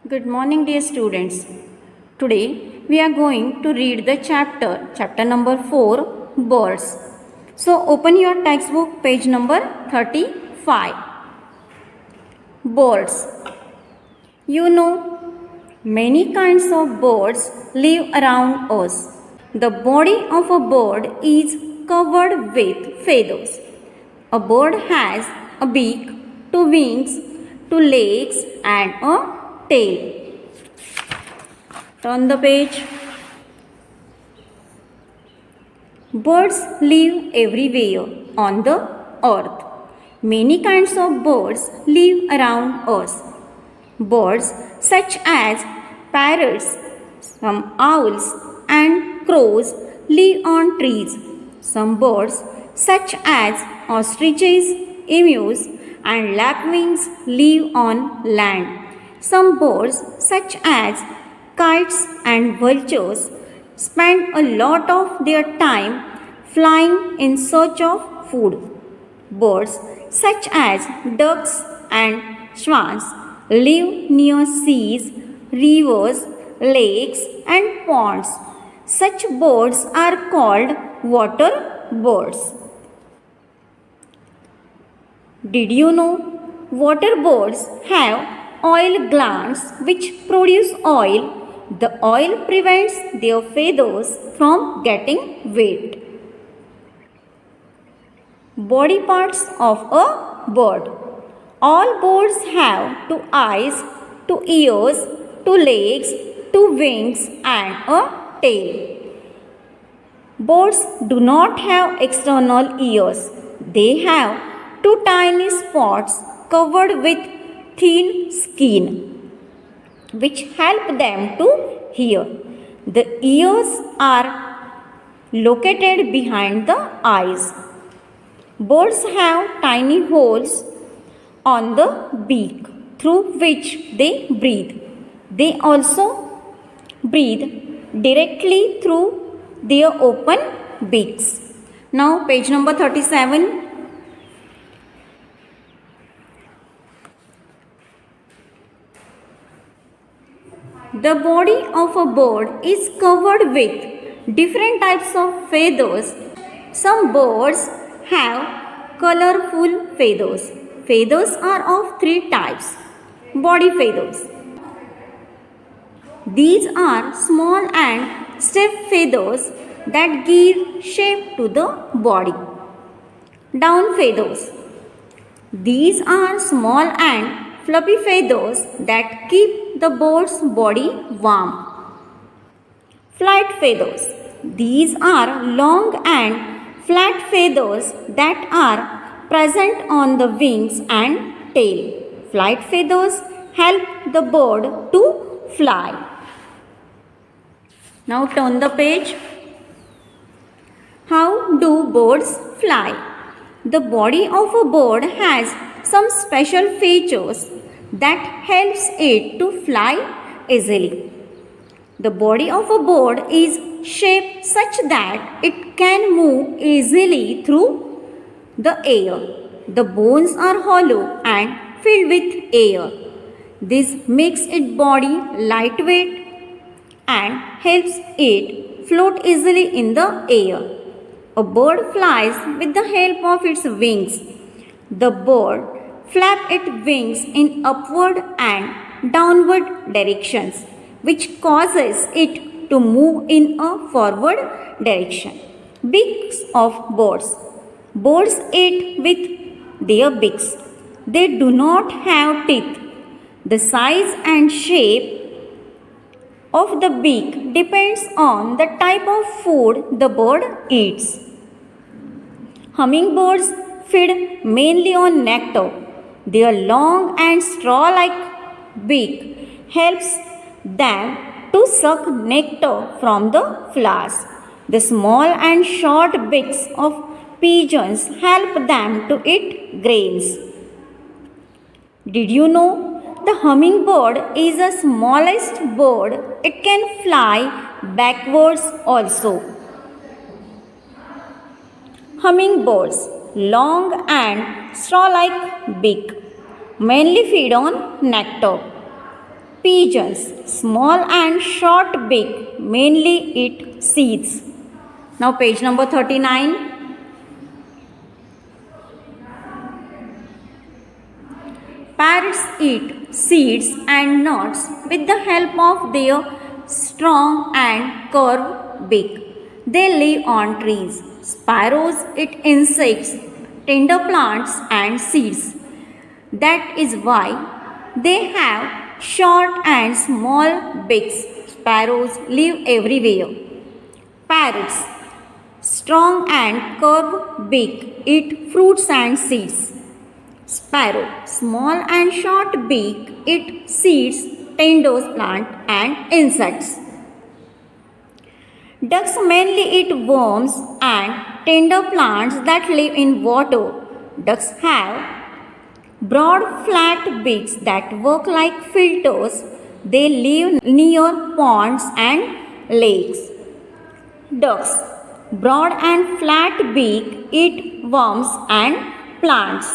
Good morning, dear students. Today we are going to read the chapter number 4, Birds. So open your textbook, page number 35. Birds. You know, many kinds of birds live around us. The body of a bird is covered with feathers. A bird has a beak, two wings, two legs, and a tail. Turn the page. Birds live everywhere on the earth. Many kinds of birds live around us. Birds such as parrots, some owls, and crows live on trees. Some birds such as ostriches, emus, and lapwings live on land. Some birds such as kites and vultures spend a lot of their time flying in search of food. Birds such as ducks and swans live near seas, rivers, lakes, and ponds. Such birds are called water birds. Did you know water birds have oil glands which produce oil? The oil prevents their feathers from getting wet. Body parts of a bird. All birds have two eyes, two ears, two legs, two wings, and a tail. Birds do not have external ears. They have two tiny spots covered with thin skin, which help them to hear. The ears are located behind the eyes. Birds have tiny holes on the beak through which they breathe. They also breathe directly through their open beaks. Now, page number 37. The body of a bird is covered with different types of feathers. Some birds have colorful feathers. Feathers are of three types. Body feathers. These are small and stiff feathers that give shape to the body. Down feathers. These are small and fluffy feathers that keep the bird's body warm. Flight feathers. These are long and flat feathers that are present on the wings and tail. Flight feathers help the bird to fly. Now turn the page. How do birds fly? The body of a bird has some special features that helps it to fly easily. The body of a bird is shaped such that it can move easily through the air. The bones are hollow and filled with air. This makes its body lightweight and helps it float easily in the air. A bird flies with the help of its wings. The bird flaps its wings in upward and downward directions, which causes it to move in a forward direction. Beaks of birds. Birds eat with their beaks. They do not have teeth. The size and shape of the beak depends on the type of food the bird eats. Hummingbirds feed mainly on nectar. Their long and straw-like beak helps them to suck nectar from the flowers. The small and short beaks of pigeons help them to eat grains. Did you know the hummingbird is the smallest bird? It can fly backwards also. Hummingbirds, long and straw-like beak, mainly feed on nectar. Pigeons, small and short beak, mainly eat seeds. Now page number 39. Parrots eat seeds and nuts with the help of their strong and curved beak. They live on trees. Sparrows eat insects, tender plants and seeds. That is why they have short and small beaks. Sparrows live everywhere. Parrots, strong and curved beak, eat fruits and seeds. Sparrow, small and short beak, eat seeds, tender plant and insects. Ducks mainly eat worms and tender plants that live in water. Ducks have broad flat beaks that work like filters. They live near ponds and lakes. Ducks, broad and flat beak, eat worms and plants.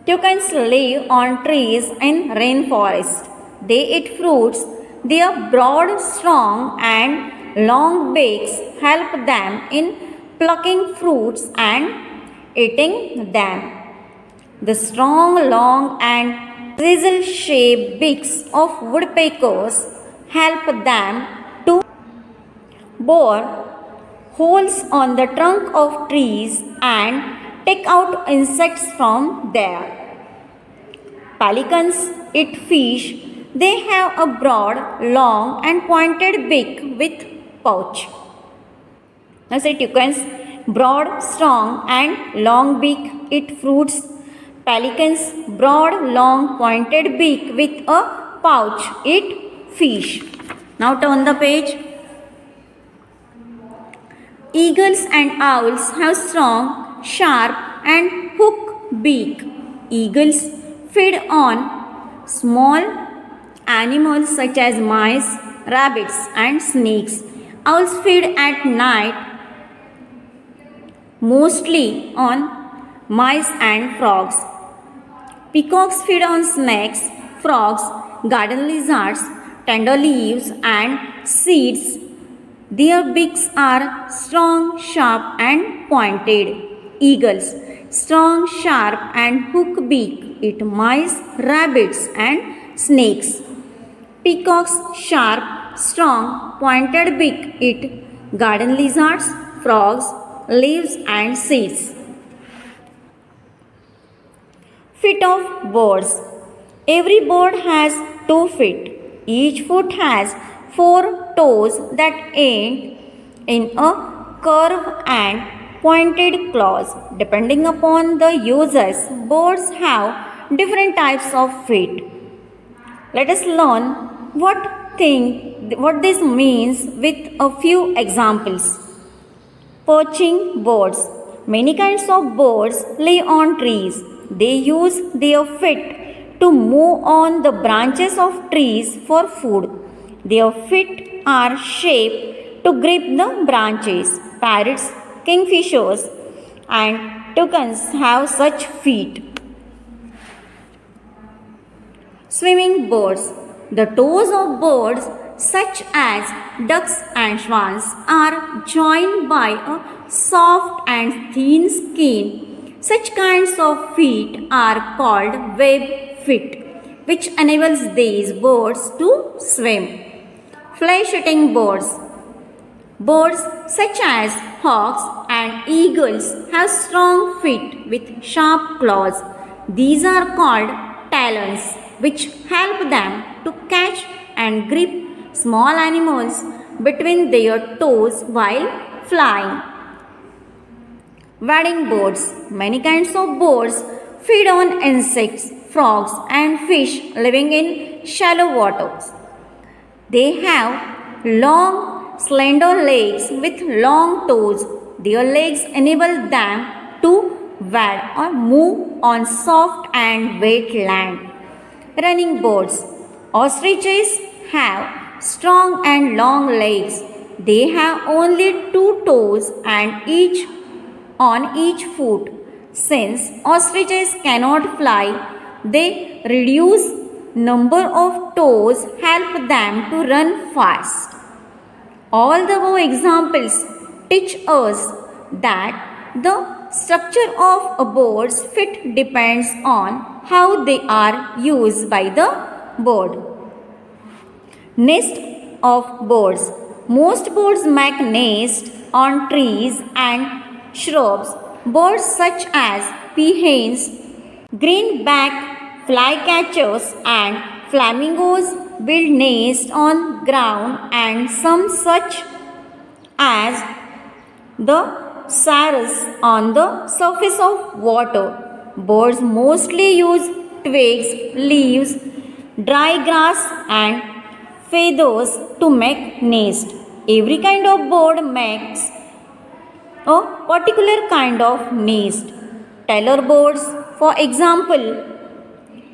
Toucans live on trees in rainforest. They eat fruits. Their broad, strong and long beaks help them in plucking fruits and eating them. The strong, long and chisel-shaped beaks of woodpeckers help them to bore holes on the trunk of trees and take out insects from there. Pelicans eat fish. They have a broad, long and pointed beak with pouch. Now say toucans, broad, strong and long beak, eat fruits. Pelicans, broad, long, pointed beak with a pouch, eat fish. Now turn the page. Eagles and owls have strong, sharp and hook beak. Eagles feed on small animals such as mice, rabbits and snakes. Owls feed at night mostly on mice and frogs. Peacocks feed on snakes, frogs, garden lizards, tender leaves and seeds. Their beaks are strong, sharp and pointed. Eagles, strong, sharp and hook beak, eat mice, rabbits and snakes. Peacocks, sharp, strong, pointed beak, eat garden lizards, frogs, leaves and seeds. Feet of birds. Every bird has 2 feet. Each foot has 4 toes that end in a curve and pointed claws. Depending upon the users, birds have different types of feet. Let us learn what this means with a few examples. Perching birds. Many kinds of birds live on trees. They use their feet to move on the branches of trees for food. Their feet are shaped to grip the branches. Parrots, kingfishers, and toucans have such feet. Swimming birds. The toes of birds such as ducks and swans are joined by a soft and thin skin. Such kinds of feet are called web feet, which enables these birds to swim. Flesh-eating birds. Birds such as hawks and eagles have strong feet with sharp claws. These are called talons, which help them to catch and grip small animals between their toes while flying. Wading birds. Many kinds of birds feed on insects, frogs and fish living in shallow waters. They have long, slender legs with long toes. Their legs enable them to wade or move on soft and wet land. Running birds. Ostriches have strong and long legs. They have only 2 toes and on each foot. Since ostriches cannot fly, they reduce number of toes help them to run fast. All the above examples teach us that the structure of a bird's feet depends on how they are used by the bird. Nest of birds. Most birds make nests on trees and shrubs. Birds such as peahens, greenback flycatchers and flamingos build nests on ground, and some such as the saros on the surface of water. Birds mostly use twigs, leaves, dry grass and feathers to make nest. Every kind of bird makes a particular kind of nest. Tailor birds, for example,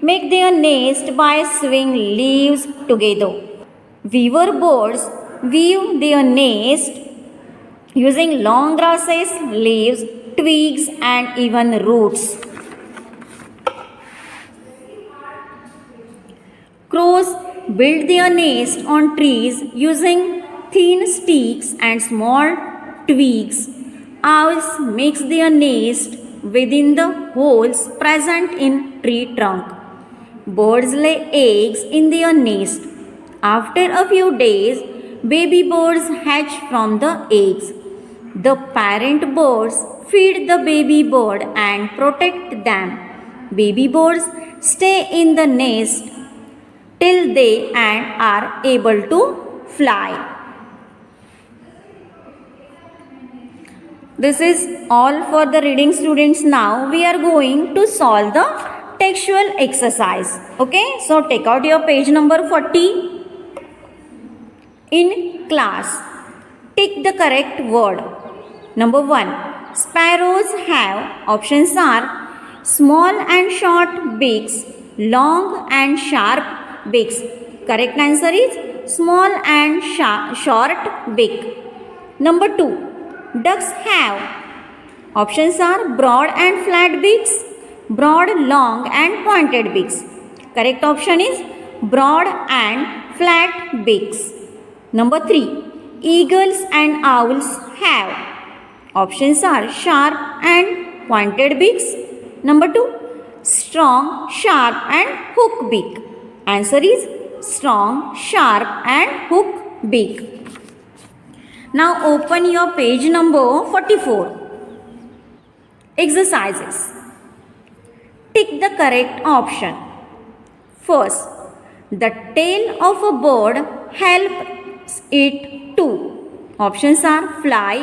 make their nest by sewing leaves together. Weaver birds weave their nest using long grasses, leaves, twigs, and even roots. Crows build their nest on trees using thin sticks and small twigs. Owls makes their nest within the holes present in tree trunk. Birds lay eggs in their nest. After a few days, baby birds hatch from the eggs. The parent birds feed the baby bird and protect them. Baby birds stay in the nest till they and are able to fly. This is all for the reading, students. Now we are going to solve the textual exercise. Okay, so take out your page number 40. In class, tick the correct word. Number 1. Sparrows have, options are small and short beaks, long and sharp beaks. Correct answer is small and short beak. Number 2. Ducks have, options are broad and flat beaks, broad, long and pointed beaks. Correct option is broad and flat beaks. Number 3. Eagles and owls have, options are sharp and pointed beaks. Number 2. Strong, sharp and hook beak. Answer is strong, sharp and hook beak. Now open your page number 44. Exercises. Tick the correct option. First, the tail of a bird helps it to. Options are fly,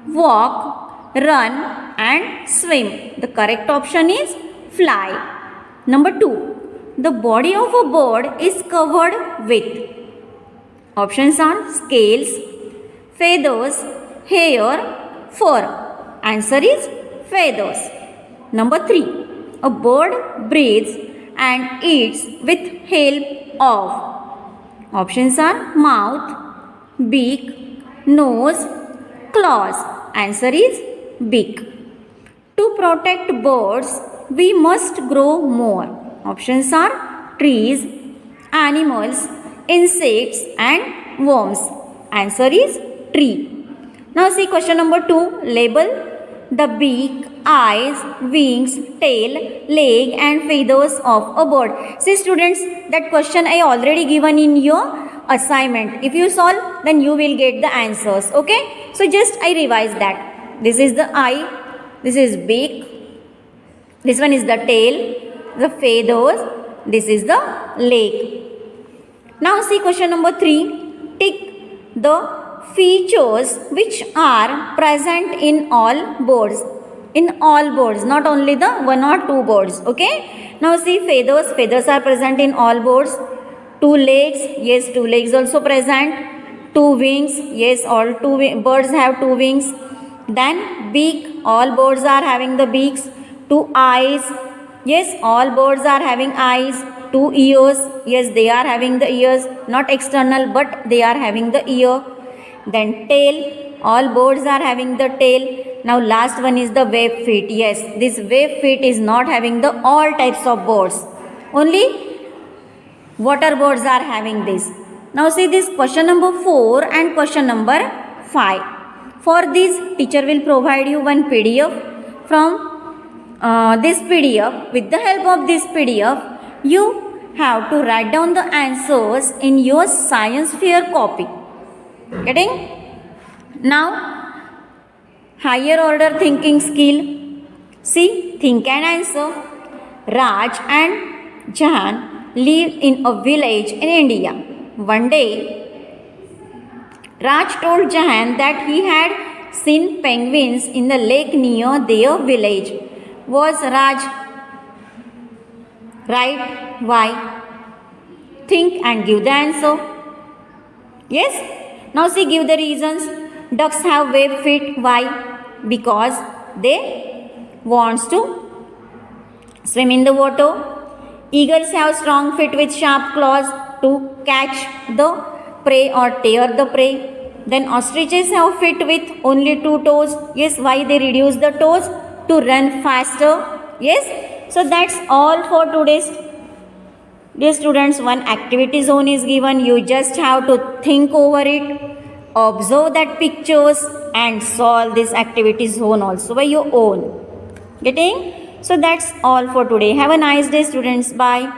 walk, run and swim. The correct option is fly. Number 2. The body of a bird is covered with. Options are scales, feathers, hair, fur. Answer is feathers. Number 3. A bird breathes and eats with help of. Options are mouth, beak, nose, claws. Answer is beak. To protect birds, we must grow more. Options are trees, animals, insects and worms. Answer is tree. Now see question number 2. Label the beak, eyes, wings, tail, leg and feathers of a bird. See students, that question I already given in your assignment. If you solve, then you will get the answers. Okay. So just I revise that. This is the eye. This is beak. This one is the tail. The feathers. This is the leg. Now see question number 3. Tick the features which are present in all birds. In all birds, not only the 1 or 2 birds. Okay. Now see feathers. Feathers are present in all birds. 2 legs. Yes, 2 legs also present. 2 wings. Yes, all birds have 2 wings. Then beak. All birds are having the beaks. 2 eyes. Yes, all birds are having eyes. 2 ears. Yes, they are having the ears. Not external, but they are having the ear. Then tail. All birds are having the tail. Now last one is the web feet. Yes, this web feet is not having the all types of birds. Only Water birds are having this. Now see this question number 4 and question number 5. For this, teacher will provide you one PDF. From this PDF, with the help of this PDF, you have to write down the answers in your science fair copy. Getting? Now, higher order thinking skill. See, think and answer. Raj and Jahan live in a village in India. One day, Raj told Jahan that he had seen penguins in the lake near their village. Was Raj right? Why? Think and give the answer. Yes? Now see, give the reasons. Ducks have web feet. Why? Because they wants to swim in the water. Eagles have strong feet with sharp claws to catch the prey or tear the prey. Then ostriches have feet with only 2 toes. Yes, why they reduce the toes? To run faster. Yes, so that's all for today's. Dear students, one activity zone is given. You just have to think over it, observe that pictures and solve this activity zone also by your own. Getting? So that's all for today. Have a nice day, students. Bye.